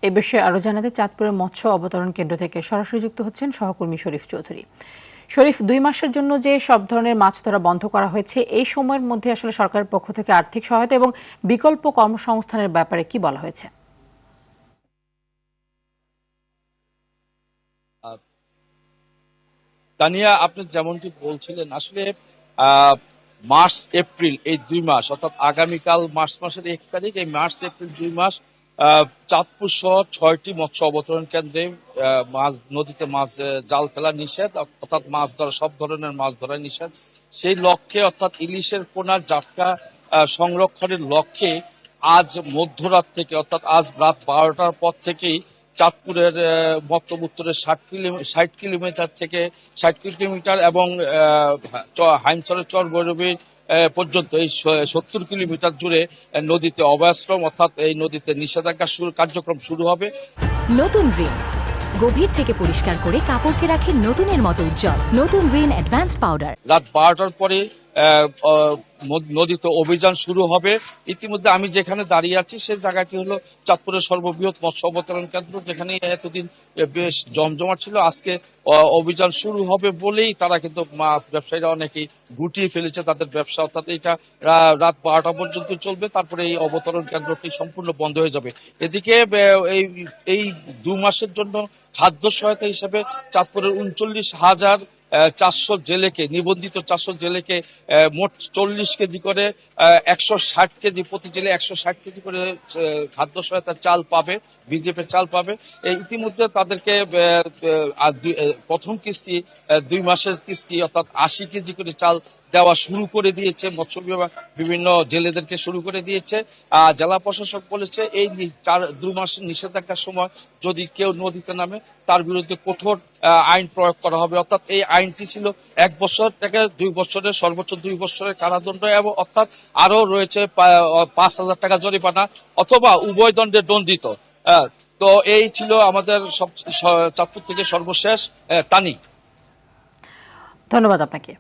এ বিষয়ে আরো জানাতে চাঁদপুরের মৎস্য অবতরণ কেন্দ্র থেকে সরাসরি যুক্ত হচ্ছেন সহকর্মী শরীফ চৌধুরী। শরীফ, 2 মাসের জন্য যে সব ধরনের মাছ ধরা বন্ধ করা হয়েছে, এই সময়ের মধ্যে আসলে সরকারের পক্ষ থেকে আর্থিক সহায়তা এবং বিকল্প কর্মসংস্থানের ব্যাপারে কি বলা হয়েছে? তানিয়া, আপনি যেমনটি বলছিলেন, আসলে মার্চ এপ্রিল এই 2 মাস, অর্থাৎ আগামীকাল মার্চ মাসের 1 তারিখ, এই মার্চ এপ্রিল 2 মাস চাঁদপুর সহ 6টি মৎস্য অবতরণ কেন্দ্রে মাছ, নদীতে মাছ জাল ফেলা নিষেধ, অর্থাৎ মাছ ধরা, সব ধরনের মাছ ধরা নিষেধ। সেই লক্ষ্যে, অর্থাৎ ইলিশের পোনা জাটকা সংরক্ষণের লক্ষ্যে আজ মধ্যরাত থেকে, অর্থাৎ আজ রাত 12টার পর থেকেই চাঁদপুরের মতলব উত্তরের 60 কিলোমিটার থেকে 60 কিলোমিটার এবং হাইমচরের চর ভৈরবী পর্যন্ত এই 70 কিলোমিটার জুড়ে নদীতে অভয়াশ্রম, অর্থাৎ এই নদীতে নিষেধাজ্ঞা কার্যক্রম শুরু হবে। নতুন রিন গভীর থেকে পরিষ্কার করে কাপড়কে রাখে নতুনের মতো উজ্জ্বল। নতুন রিন অ্যাডভান্সড পাউডার। রাত 12টার পরে নদীতে অভিযান শুরু হবে। ইতিমধ্যে আমি যেখানে দাঁড়িয়ে আছি সে জায়গাটি হলো চাঁদপুরের সর্ববৃহৎ মৎস্য অবতরণ কেন্দ্র, যেখানে এতদিন বেশ জমজমাট ছিল। আজকে অভিযান শুরু হবে বলেই তারা কিন্তু মাছ ব্যবসায়ীরা অনেকেই গুটিয়ে ফেলেছে তাদের ব্যবসা, অর্থাৎ এটা রাত 12টা পর্যন্ত চলবে, তারপরে এই অবতরণ কেন্দ্রটি সম্পূর্ণ বন্ধ হয়ে যাবে। এদিকে এই এই 2 মাসের জন্য খাদ্য সহায়তা হিসেবে চাঁদপুরের 39,400 জেলেকে, নিবন্ধিত 400 জেলেকে মোট 40 কেজি করে 160 কেজি, প্রতি জেলে 160 কেজি করে খাদ্য সহায়তার চাল পাবে, বিজেপি চাল পাবে। ইতিমধ্যে তাদেরকে প্রথম কিস্তি 2 মাসের কিস্তি, অর্থাৎ 80 কেজি করে চাল দেওয়া শুরু করে দিয়েছে মৎস্য বিভাগ, বিভিন্ন জেলেদেরকে শুরু করে দিয়েছে। জেলা প্রশাসক বলেছে এই 2 মাসের নিষেধাজ্ঞার সময় যদি কেউ নদীতে নামে তার বিরুদ্ধে কঠোর আইন প্রয়োগ করা হবে। অর্থাৎ এই আইনটি ছিল 1 বছর থেকে 2 বছরের, সর্বোচ্চ 2 বছরের কারাদণ্ড, এবং অর্থাৎ আরো রয়েছে 5,000 টাকা জরিমানা অথবা উভয় দণ্ডে দণ্ডিত। তো এই ছিল আমাদের চাঁদপুর থেকে সর্বশেষ। তানি, ধন্যবাদ আপনাকে।